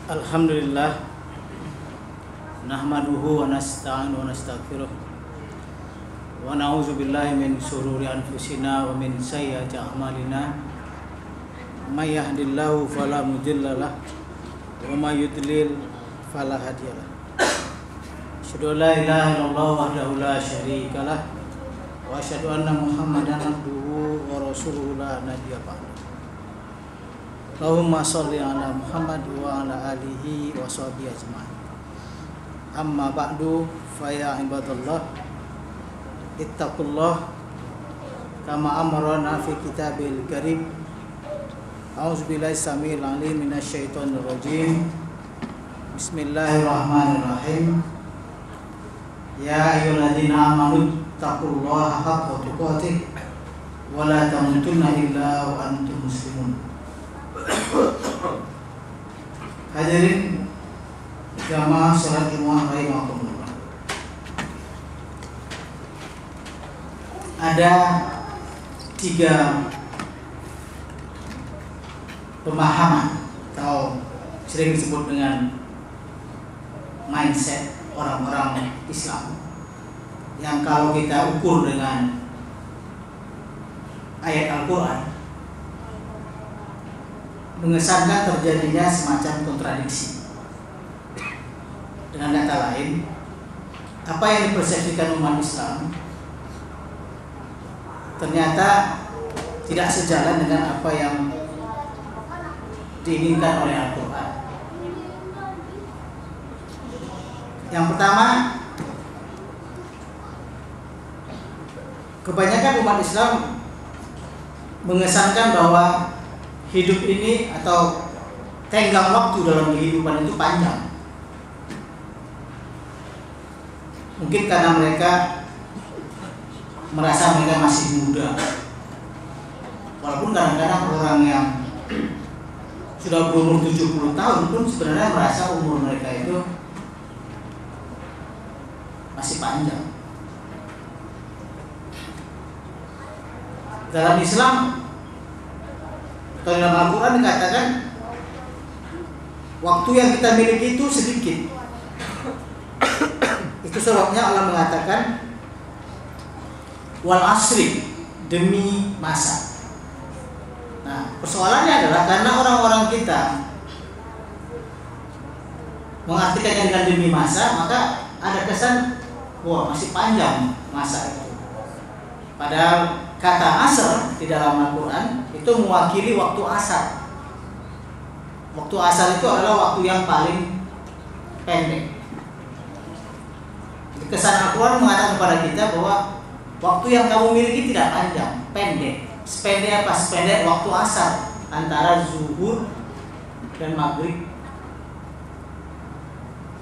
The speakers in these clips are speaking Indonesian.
Alhamdulillah, nahmaduhu wa nasta'inu wa nastaghfiruh wa na'udzu billahi min shururi anfusina wa min sayyiati a'malina. May yahdihillahu fala mudilla lahu wa may yudlil fala hadiya lahu. Asyhadu an la ilaha illallah wahdahu la syarika lah wa asyhadu anna Muhammadan abduhu wa rasuluhu la nabiyya ba'dahu. Allahumma sholli ala Muhammad wa ala alihi wa sahbihi ajma'in. Amma ba'du, fa ya ibadallah, ittaqullah kama amarana fi kitabil karim. A'udzubillahi samil alim minasyaitonir rajim. Bismillahirrahmanirrahim. Ya ayyuhalladzina amanu taqullaha haqqa tuqatih wa la tamutunna illa wa antum muslimun. Hadirin jamaah salat Jumat rahimakumullah. Ada 3 pemahaman atau sering disebut dengan mindset orang-orang Islam yang kalau kita ukur dengan ayat Al-Quran mengesankan terjadinya semacam kontradiksi. Dengan kata lain, apa yang dipersepsikan umat Islam ternyata tidak sejalan dengan apa yang diinginkan oleh Al-Quran. Yang pertama, kebanyakan umat Islam mengesankan bahwa hidup ini atau tenggang waktu dalam kehidupan itu panjang. Mungkin karena mereka merasa mereka masih muda. Walaupun kadang-kadang orang yang sudah berumur 70 tahun pun sebenarnya merasa umur mereka itu masih panjang. Dalam Islam atau dalam Al-Quran dikatakan waktu yang kita miliki itu sedikit. Itu sebabnya Allah mengatakan wal asri, demi masa. Nah, persoalannya adalah karena orang-orang kita mengartikannya dengan demi masa, maka ada kesan wah masih panjang masa itu. Padahal kata asar di dalam Al-Quran itu mewakili waktu asar. Waktu asar itu adalah waktu yang paling pendek. Kesan Al-Quran mengatakan kepada kita bahwa waktu yang kamu miliki tidak panjang, pendek. Sependek apa? Sependek waktu asar antara zuhur dan maghrib.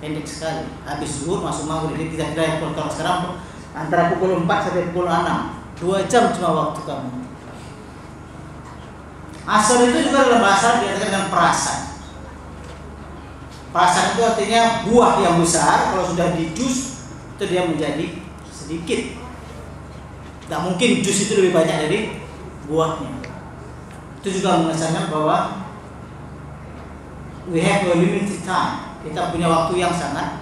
Pendek sekali. Habis zuhur masuk maghrib. Jadi tidak kira kalau sekarang antara pukul 4 sampai pukul 6. 2 jam cuma waktu kamu. Asar itu juga dalam bahasa dikatakan dengan perasan. Perasan itu artinya buah yang besar, kalau sudah dijus itu dia menjadi sedikit. Tidak mungkin jus itu lebih banyak dari buahnya. Itu juga mengesankan bahwa we have a limited time. Kita punya waktu yang sangat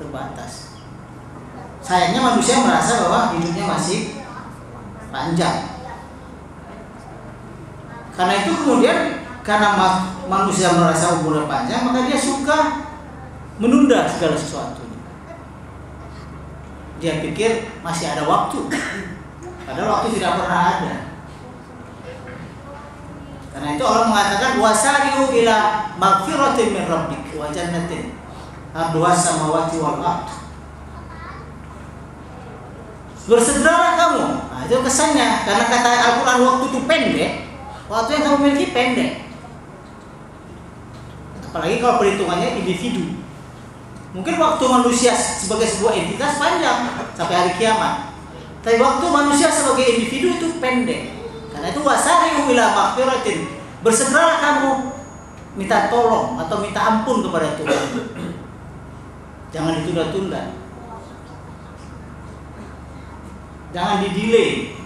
terbatas. Sayangnya manusia merasa bahwa hidupnya masih panjang. Karena itu kemudian karena manusia merasa umurnya panjang, maka dia suka menunda segala sesuatunya. Dia pikir masih ada waktu, padahal waktu tidak pernah ada. Karena itu Allah mengatakan wasari'u ila magfiratin min rabbik wa jannatin arduha samawati wal ardh. Bersegeralah kamu. Nah, itu kesannya karena kata Al-Quran waktu itu pendek, waktu yang kamu miliki pendek. Apalagi kalau perhitungannya individu. Mungkin waktu manusia sebagai sebuah entitas panjang sampai hari kiamat. Tapi waktu manusia sebagai individu itu pendek. Karena itu wasari'u ila maghfiratin. Bersegeralah kamu minta tolong atau minta ampun kepada Tuhan. Jangan ditunda-tunda. Jangan di-delay.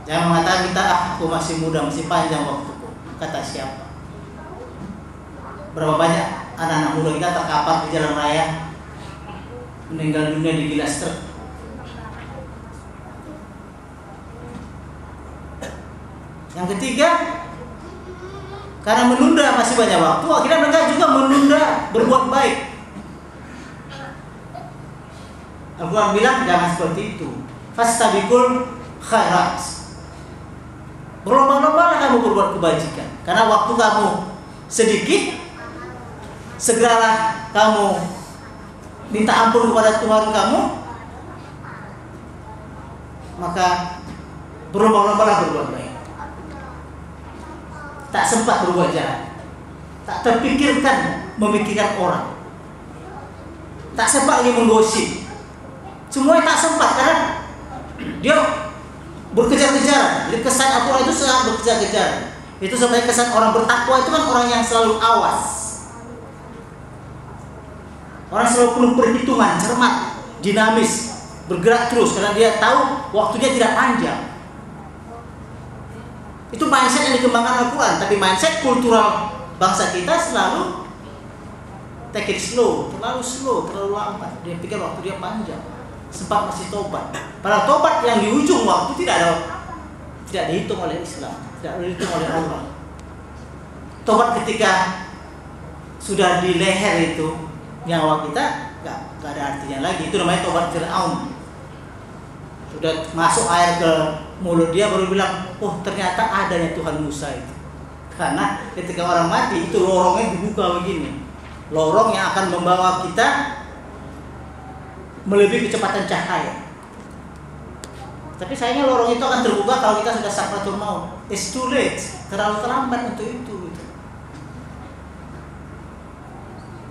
Jangan mengatakan kita aku masih muda, masih panjang waktuku. Kata siapa? Berapa banyak anak-anak muda kita terkapar di jalan raya, meninggal dunia digilas truk. Yang ketiga, karena menunda masih banyak waktu, akhirnya mereka juga menunda berbuat baik. Al-Quran bilang jangan seperti itu. Fastabiqul khairat. Berlomba-lombalah kamu berbuat kebajikan. Karena waktu kamu sedikit, segeralah kamu minta ampun kepada Tuhan kamu, maka berlomba-lombalah berbuat baik. Tak sempat berbuat jahat, tak terpikirkan memikirkan orang, tak sempat lagi menggosip. Semuanya tak sempat karena dia berkejar-kejaran. Jadi kesan Al-Quran itu sangat berkejar-kejaran. Itu sampai kesan orang bertakwa itu kan orang yang selalu awas, orang selalu penuh perhitungan, cermat, dinamis, bergerak terus karena dia tahu waktunya tidak panjang. Itu mindset yang dikembangkan Al-Quran. Tapi mindset kultural bangsa kita selalu take it slow, terlalu lambat. Dia pikir waktu dia panjang, sempat masih tobat. Padahal tobat yang di ujung waktu tidak dihitung oleh Islam, tidak dihitung oleh Allah. Tobat ketika sudah di leher itu nyawa kita nggak ada artinya lagi. Itu namanya tobat Fir'aun. Sudah masuk air ke mulut dia baru bilang, oh ternyata adanya Tuhan Musa itu. Karena ketika orang mati itu lorongnya dibuka begini, lorong yang akan membawa kita melebihi kecepatan cahaya. Tapi sayangnya lorong itu akan terbuka kalau kita sudah sakratul maut. It's too late, terlalu terlambat untuk itu.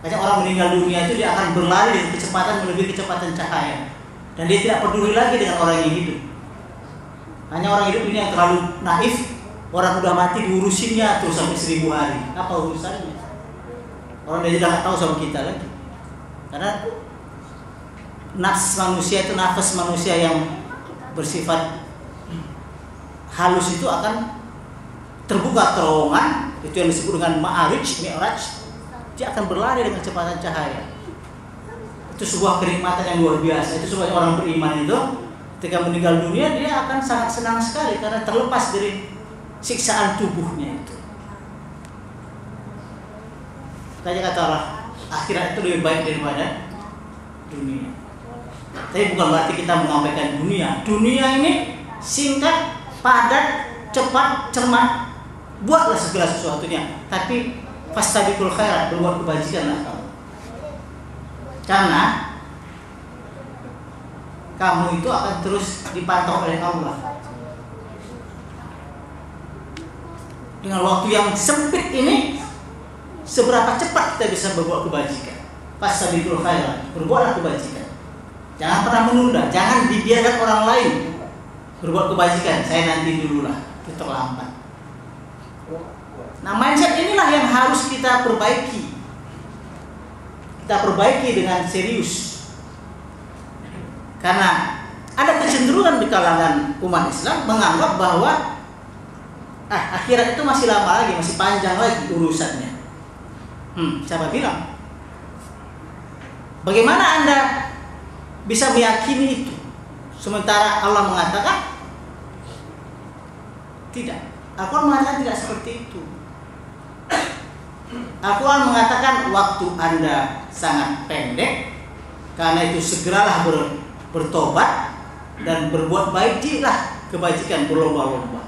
Banyak orang meninggal dunia itu dia akan berlari dengan kecepatan melebihi kecepatan cahaya, dan dia tidak peduli lagi dengan orang yang hidup. Hanya orang hidup ini yang terlalu naif. Orang udah mati diurusinnya terus sampai 1000 hari. Apa urusannya? Orang dia sudah nggak tahu sama kita lagi. Karena nafas manusia yang bersifat halus itu akan terbuka terowongan, itu yang disebut dengan mi'raj. Dia akan berlari dengan kecepatan cahaya. Itu sebuah kenikmatan yang luar biasa. Itu sebuah orang beriman itu ketika meninggal dunia dia akan sangat senang sekali karena terlepas dari siksaan tubuhnya itu. Makanya kata Allah, akhirat itu lebih baik daripada dunia. Tapi bukan berarti kita mengabaikan dunia. Dunia ini singkat, padat, cepat, cermat. Buatlah segala sesuatunya. Tapi fastabiqul khairat, berbuat kebajikanlah kamu. Karena kamu itu akan terus dipantau oleh Allah. Dengan waktu yang sempit ini, seberapa cepat kita bisa berbuat kebajikan. Fastabiqul khairat, berbuatlah kebajikan. Jangan pernah menunda, jangan dibiarkan orang lain berbuat kebajikan. Saya nanti dululah, itu terlambat. Nah, mindset inilah yang harus kita perbaiki. Kita perbaiki dengan serius. Karena ada kecenderungan di kalangan umat Islam menganggap bahwa akhirat itu masih lama lagi, masih panjang lagi urusannya. Siapa bilang? Bagaimana Anda bisa meyakini itu? Sementara Allah mengatakan tidak. Al-Quran mengatakan tidak seperti itu. Al-Quran mengatakan waktu Anda sangat pendek, karena itu segeralah bertobat dan berbuat baiklah kebajikan berlomba-lomba.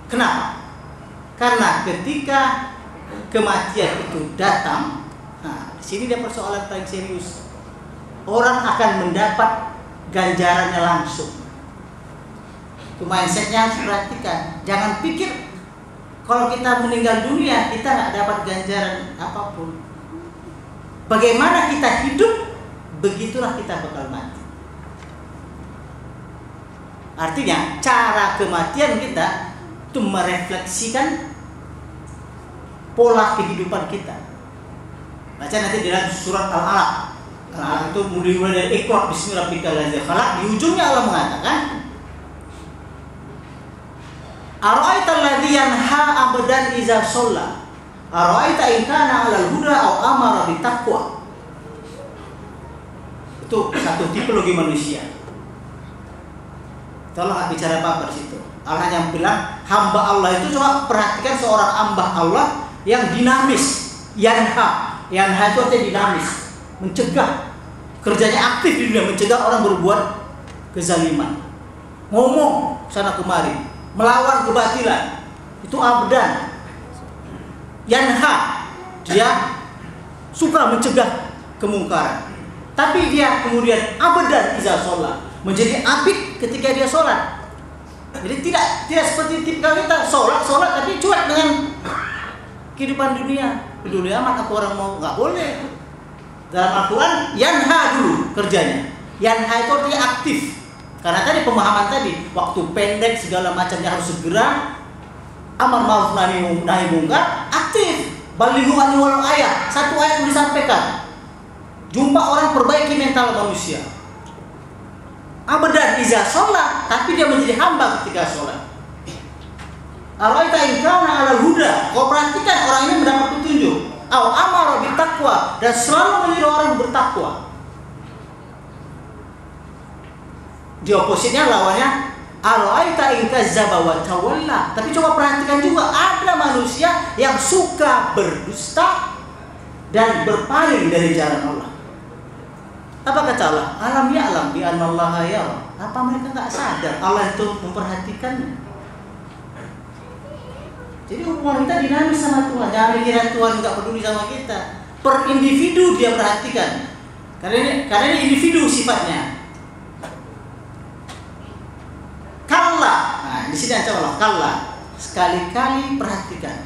Kenapa? Karena ketika kematian itu datang, di sini dia persoalan paling serius. Orang akan mendapat ganjarannya langsung. Itu mindsetnya harus perhatikan. Jangan pikir kalau kita meninggal dunia kita nggak dapat ganjaran apapun. Bagaimana kita hidup, begitulah kita bakal mati. Artinya cara kematian kita itu merefleksikan pola kehidupan kita. Baca nanti di dalam surat Al-Alaq. Al-Alaq itu mulai dari Iqra bismi rabbikal ladzi khalaq. Di ujungnya Allah mengatakan, Ara'aital ladzi yanha 'abdan idza shalla. Ara'aita in kana 'alal huda aw amara bittaqwa. Itu satu tipologi manusia. Tolong nggak bicara apa di situ. Allah yang bilang hamba Allah itu, coba perhatikan seorang hamba Allah yang dinamis, yanha itu artinya dinamis, mencegah, kerjanya aktif di dunia, mencegah orang berbuat kezaliman, ngomong sana kemari, melawan kebatilan, itu abdan. Yanha, dia suka mencegah kemungkaran, tapi dia kemudian abadan iza sholat, menjadi apik ketika dia sholat. Jadi tidak seperti tipikal kita sholat tapi cuek dengan kehidupan dunia. Peduli amat apa orang mau, nggak boleh. Dalam Al-Quran yanha dulu kerjanya. Yanha itu artinya aktif. Karena tadi pemahaman tadi, waktu pendek segala macamnya harus segera, amar ma'ruf nahi mungkar, aktif. Balighu anni walau ayat, satu ayat yang disampaikan. Jumpa orang, perbaiki mental manusia. Abadan iza sholat, tapi dia menjadi hamba ketika sholat. Ara'aita in kana 'alal huda, kau perhatikan orang ini mendapat petunjuk. Aw amara bittaqwa, dan selalu menyuruh orang bertakwa. Di opositnya lawannya ara'aita in kazzaba wa tawalla. Tapi coba perhatikan juga, ada manusia yang suka berdusta dan berpaling dari jalan Allah. Apa kata Allah? Alam ya'lam bi annallaha yara. Apa mereka enggak sadar Allah itu memperhatikannya? Jadi hubungan kita dinamis sama Tuhan. Jangan kira Tuhan enggak peduli sama kita. Per individu dia perhatikan. Karena ini individu sifatnya. Kalla. Nah, di sini aja Allah kalla. Sekali-kali perhatikan.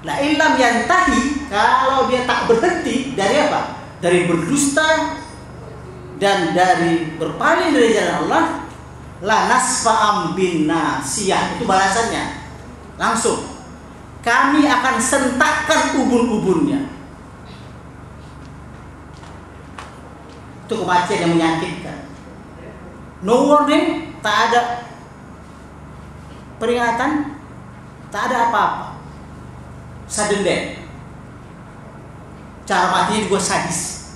La illam yantahi, kalau dia tak berhenti dari apa? Dari berdusta dan dari berpaling dari jalan Allah, la nasfa'am bin nasiyah, itu balasannya langsung, kami akan sentakkan ubun-ubunnya. Itu kematian yang menyakitkan. No warning, tak ada peringatan, tak ada apa-apa, sudden death. Cara matinya juga sadis,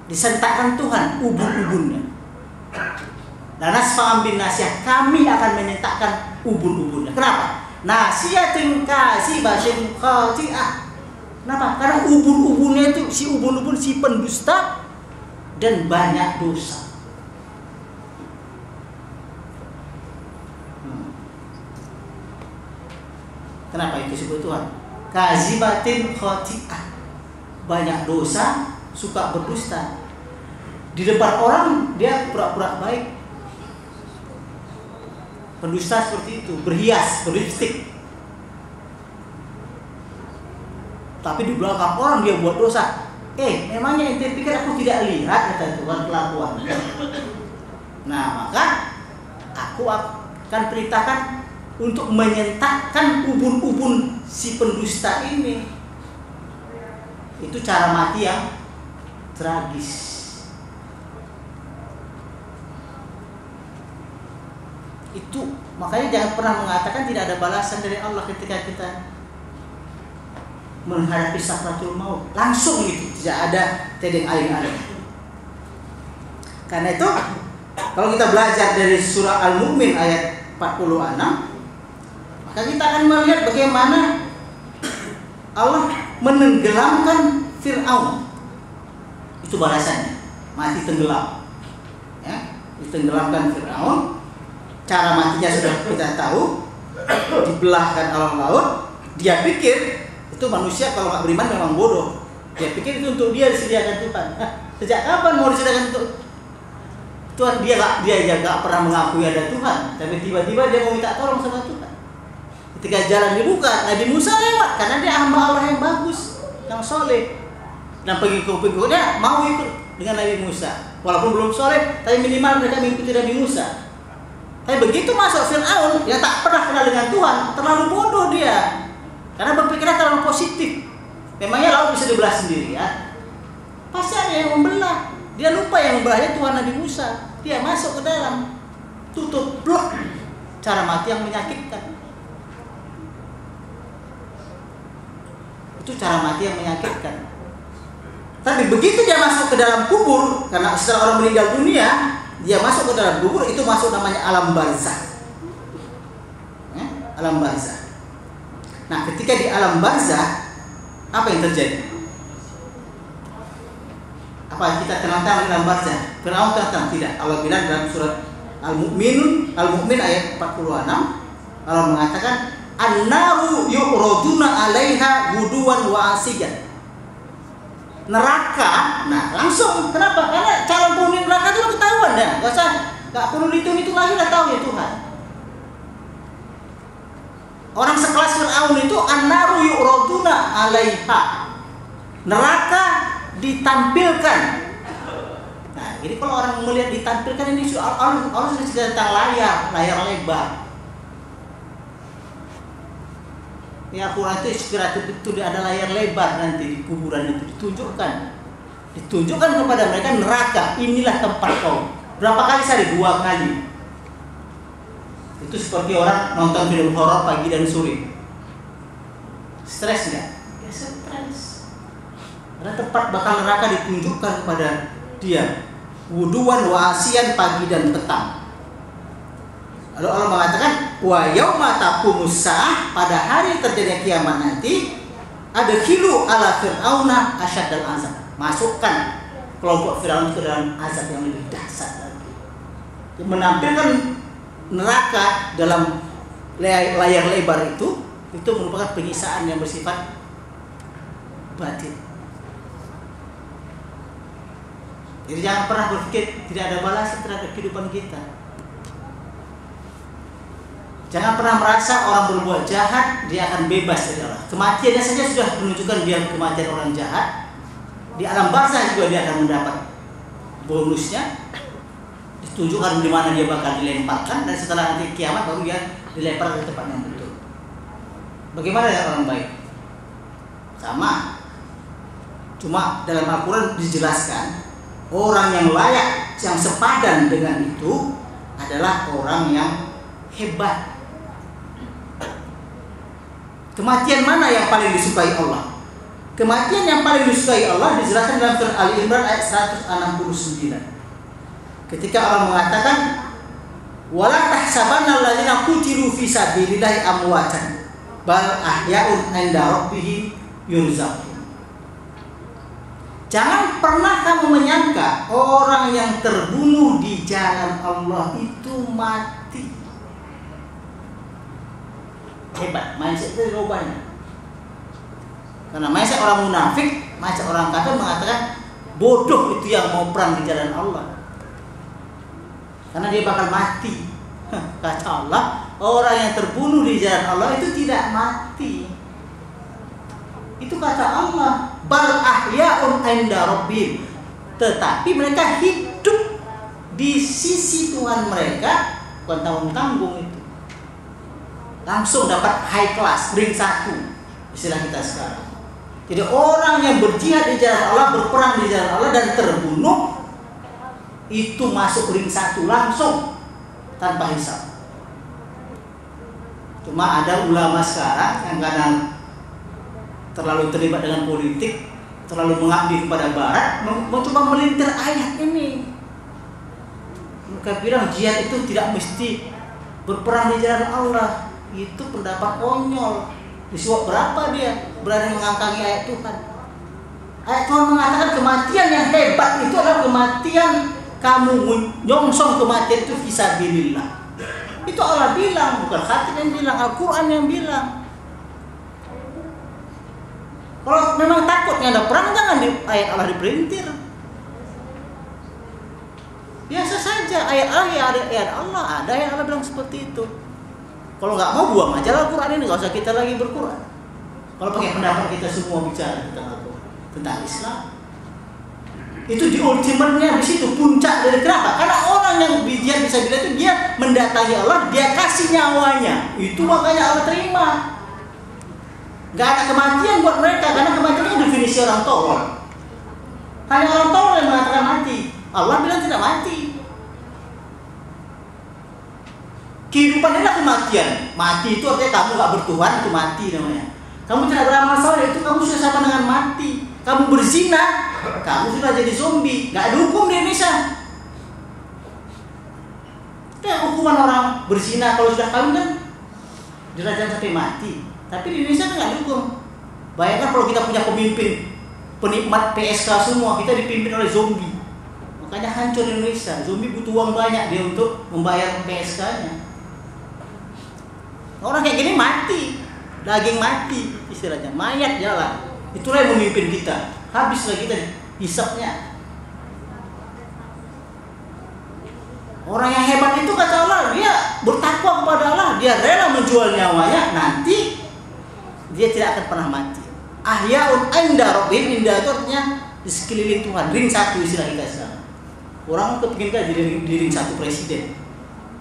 disentakkan Tuhan ubun-ubunnya. Dan nasfa'am bin nasiyah, kami akan menyentakkan ubun-ubunnya. Kenapa? Nasiyatin kasibatin khati'ah. Kenapa? Karena ubun-ubunnya itu, si ubun-ubun si pendusta dan banyak dosa. Kenapa itu disebut Tuhan? Kazibatin khati'ah, banyak dosa, suka berdusta. Di depan orang dia pura-pura baik, pendusta seperti itu, berhias, berlipstik. Tapi di belakang orang dia buat dosa. Memangnya ente pikir aku tidak lihat, kata Tuhan, kelakuannya. Nah, maka aku akan perintahkan untuk menyentakkan ubun-ubun si pendusta ini. Itu cara mati yang tragis. Itu makanya jangan pernah mengatakan tidak ada balasan dari Allah ketika kita menghadapi sakratul maut. Langsung gitu, tidak ada tedeng aing-aing. Karena itu kalau kita belajar dari surah Al-Mu'min ayat 46, maka kita akan melihat bagaimana Allah menenggelamkan Fir'aun. Itu balasannya, mati tenggelam. Ya, ditenggelamkan Fir'aun. Cara matinya sudah kita tahu, dibelahkan alam laut. Dia pikir itu manusia kalau nggak beriman memang bodoh. Dia pikir itu untuk dia disediakan Tuhan. Sejak kapan mau disediakan untuk Tuhan? Dia nggak pernah mengakui ada Tuhan, tapi tiba-tiba dia mau minta tolong sama Tuhan. Ketika jalan dibuka, Nabi Musa lewat karena dia hamba Allah yang bagus, yang soleh. Dan pengikut-pengikutnya mau ikut dengan Nabi Musa, walaupun belum soleh, tapi minimal mereka mengikuti Nabi Musa. Tapi begitu masuk Fir'aun yang tak pernah kenal dengan Tuhan, terlalu bodoh dia. Karena berpikirnya terlalu positif. Memangnya laut bisa dibelah sendiri ya? Pasti ada yang membelah. Dia lupa yang membelahnya Tuhan Nabi Musa. Dia masuk ke dalam, tutup, blok. Cara mati yang menyakitkan. Itu cara mati yang menyakitkan. Tapi begitu dia masuk ke dalam kubur, karena setelah orang meninggal dunia, dia masuk ke dalam kubur, itu masuk namanya alam barzakh. Alam barzakh. Nah, ketika di alam barzakh, apa yang terjadi? Apa kita kenal-kenal alam barzakh? Fir'aun kenal tidak? Allah bilang dalam surat Al-Mu'min ayat 46, Allah mengatakan, "An-naru yu'raduna 'alaiha ghuduwan wa 'ashiyan." Neraka, nah langsung, kenapa? Karena calon penghuni neraka itu ketahuan ya, nggak perlu dihitung lagi, udah tahu ya Tuhan. Orang sekelas Fir'aun itu an-naru yu'raduna 'alaiha, neraka ditampilkan. Nah, jadi kalau orang melihat ditampilkan ini, Allah sudah cerita tentang layar lebar. Ya, Al-Quran itu inspiratif, betul, ada layar lebar nanti di kuburan itu ditunjukkan kepada mereka neraka, inilah tempat kau. Berapa kali sehari? 2 kali. Itu seperti orang nonton film horor pagi dan sore. Stres nggak? Ya stres. Karena tempat bakal neraka ditunjukkan kepada dia, wuduan wa asyian, pagi dan petang. Lalu Allah mengatakan, wa yauma taqumus saah, pada hari terjadinya kiamat nanti, adkhilu ala fir'auna asyaddal azab. Masukkan kelompok Firaun ke dalam azab yang lebih dahsyat lagi. Yang menampilkan neraka dalam layar lebar itu merupakan penyiksaan yang bersifat batin. Jadi jangan pernah berpikir tidak ada balasan terhadap kehidupan kita. Jangan pernah merasa orang berbuat jahat dia akan bebas dari Allah. Kematiannya saja sudah menunjukkan dia kematian orang jahat. Di alam barzakh juga dia akan mendapat bonusnya. Ditunjukkan di mana dia bakal dilemparkan, dan setelah nanti kiamat baru dia dilempar ke tempat yang betul. Bagaimana dengan orang baik? Sama. Cuma dalam Al-Quran dijelaskan orang yang layak, yang sepadan dengan itu adalah orang yang hebat. Kematian mana yang paling disukai Allah? Kematian yang paling disukai Allah dijelaskan dalam surat Ali Imran ayat 169. Ketika Allah mengatakan, "Wala tahsabanna alladziina qutilu fi sabilillahi amwatan, bal ahya'un 'inda rabbihim yurzaqun." Jangan pernah kamu menyangka orang yang terbunuh di jalan Allah itu mati. Hebat, mindset itu rubahnya. Karena mindset orang munafik, mindset orang kafir mengatakan bodoh itu yang mau perang di jalan Allah, karena dia bakal mati. Kata Allah, orang yang terbunuh di jalan Allah itu tidak mati. Itu kata Allah, bal ahya'un 'inda rabbihim, tetapi mereka hidup di sisi Tuhan mereka, bukan tanggung-tanggung itu. Langsung dapat high class, ring 1 istilah kita sekarang. Jadi orang yang berjihad di jalan Allah, berperang di jalan Allah dan terbunuh, itu masuk ring 1 langsung tanpa hisab. Cuma ada ulama sekarang yang kadang terlalu terlibat dengan politik, terlalu mengabdi kepada barat, mencoba melintir ayat ini. Mereka bilang jihad itu tidak mesti berperang di jalan Allah. Itu pendapat konyol. Disuap berapa dia berani mengangkangi ayat Tuhan? Ayat Tuhan mengatakan kematian yang hebat itu adalah kematian kamu menyongsong kematian itu fisabilillah. Itu Allah bilang, bukan khatib yang bilang, Al-Quran yang bilang. Kalau memang takutnya ada perang, jangan di ayat Allah dipelintir. Biasa saja, ayat Allah ya ada ayat Allah, ada yang Allah bilang seperti itu. Kalau nggak mau, buang aja Al-Quran ini, nggak usah kita lagi berquran. Kalau pakai pendapat kita semua bicara tentang Al-Quran, tentang Islam, itu di ultimate-nya di situ, puncak dari kenapa? Karena orang yang dia bisa bilang itu dia mendatangi Allah, dia kasih nyawanya, itu makanya Allah terima. Nggak ada kematian buat mereka, karena kematian itu definisi orang tolol. Hanya orang tolol yang mengatakan mati. Allah bilang tidak mati. Kehidupan adalah kematian. Mati itu artinya kamu gak bertuhan, itu mati namanya. Kamu tidak beramal soleh, itu kamu sudah sama dengan mati. Kamu berzina, kamu sudah jadi zombie. Gak ada hukum di Indonesia. Itu hukuman orang berzina kalau sudah kawin kan dirajam sampai mati. Tapi di Indonesia kan gak ada hukum. Bayangkan kalau kita punya pemimpin penikmat PSK semua, kita dipimpin oleh zombie. Makanya hancur Indonesia. Zombie butuh uang banyak dia untuk membayar PSK-nya. Orang kayak gini mati, daging mati istilahnya, mayat jalan. Itulah yang memimpin kita. Habislah kita hisapnya. Orang yang hebat itu kata Allah, dia bertakwa kepada Allah, dia rela menjual nyawanya, nanti dia tidak akan pernah mati. Ahyaun inda rabbihim, inda itu artinya di sekeliling Tuhan, ring satu istilah kita sekarang. Orang kepingin kan jadi di ring satu presiden.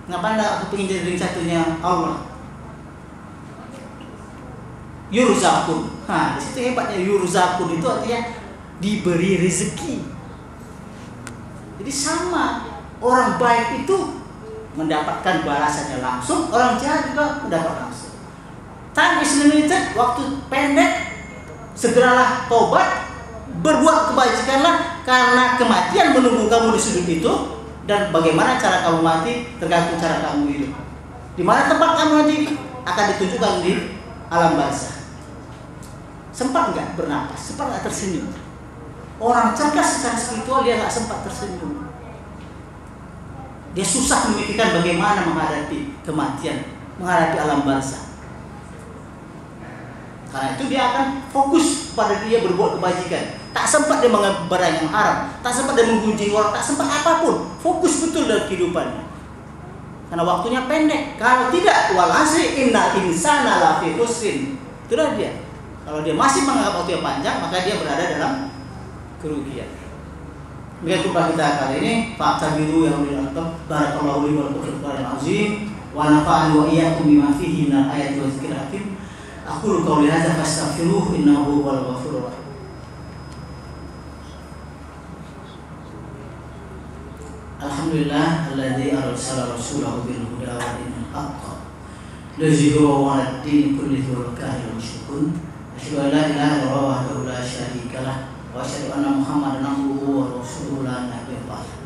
Ngapa enggak kepingin jadi ring satunya Allah? Yurzakun. Nah, di situ hebatnya yurzakun itu artinya diberi rezeki. Jadi sama, orang baik itu mendapatkan balasannya langsung, orang jahat juga mendapat langsung. Time is limited, waktu pendek, segeralah tobat, berbuat kebajikanlah karena kematian menunggu kamu di sudut itu, dan bagaimana cara kamu mati tergantung cara kamu hidup. Di mana tempat kamu nanti akan ditunjukkan di alam barzah. Sempat nggak bernapas, sempat nggak tersenyum. Orang cerdas secara spiritual dia nggak sempat tersenyum. Dia susah memikirkan bagaimana menghadapi kematian, menghadapi alam barzah. Karena itu dia akan fokus pada dia berbuat kebajikan. Tak sempat dia mengambil barang yang haram, tak sempat dia menggunjing orang, tak sempat apapun. Fokus betul dalam kehidupannya. Karena waktunya pendek. Kalau tidak, wal asri innal insana lafi khusrin. Itulah dia. Kalau dia masih menganggap waktu yang panjang, maka dia berada dalam kerugian. Demikian khutbah kita kali ini. Fa'tabiru ya ulil albab. Barakallahu li wa lakum fil Qur'anil azim. Wa nafa'ani wa iyyakum bima fihi minal ayati wa dzikril hakim. Aqulu qawli hadza fastaghfiruhu innahu huwal ghafurur rahim. Alhamdulillah alladzi arsala rasulahu bil huda wa dinil haqq liyuzhirahu 'alad din kullihi wa karihal musyrikun. Asyhadu an la ilaha illallah wahdahu la syarika lah wa asyhadu anna Muhammadan abduhu wa rasuluhu la nabiyya ba'dahu.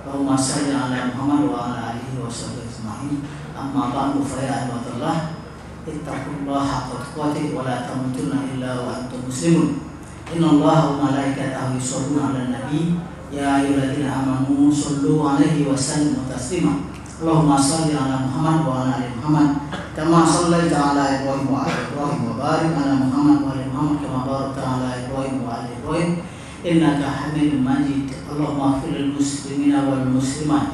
Allahumma shalli 'ala Muhammad wa 'ala alihi wa sahbihi ajma'in. Amma ba'du fa ya ibadallah ittaqullaha haqqa tuqatih wa la tamutunna illa wa antum muslimun. Innallaha wa malaikatahu yusholluna 'alan nabi ya ayyuhalladzina amanu shollu 'alaihi wa sallimu taslima. Allahumma shalli 'ala Muhammad wa 'ala ali Muhammad kama shallaita 'ala Ibrahim wa 'ala Ibrahim wa barik 'ala Muhammad wa 'ala Muhammad kama barakta 'ala Ibrahim wa 'ala Ibrahim innaka Hamidum Majid. Allahumma ighfir lil muslimina wal muslimat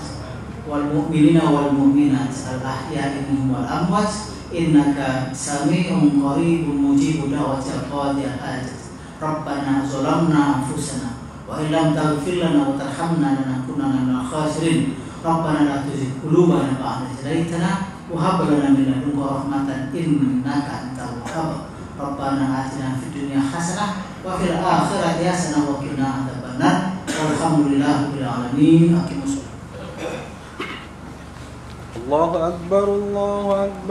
wal mu'minina wal mu'minat al ahya'i minhum wal amwat innaka sami'un qaribun mujibud da'watil qadiyal hajat. Rabbana zalamna anfusana wa illam taghfir lana wa tarhamna lanakunanna minal khasirin. Rabbana la tuzigh qulubana ba'da idh hadaytana wa hab lana min ladunka rahmatan innaka antal wahhab. Rabbana atina fid dunya hasanah wa fil akhirati hasanah wa qina adzabannar. Walhamdulillahirabbil alamin. Aqimus shalah. Allahu akbar, Allahu akbar.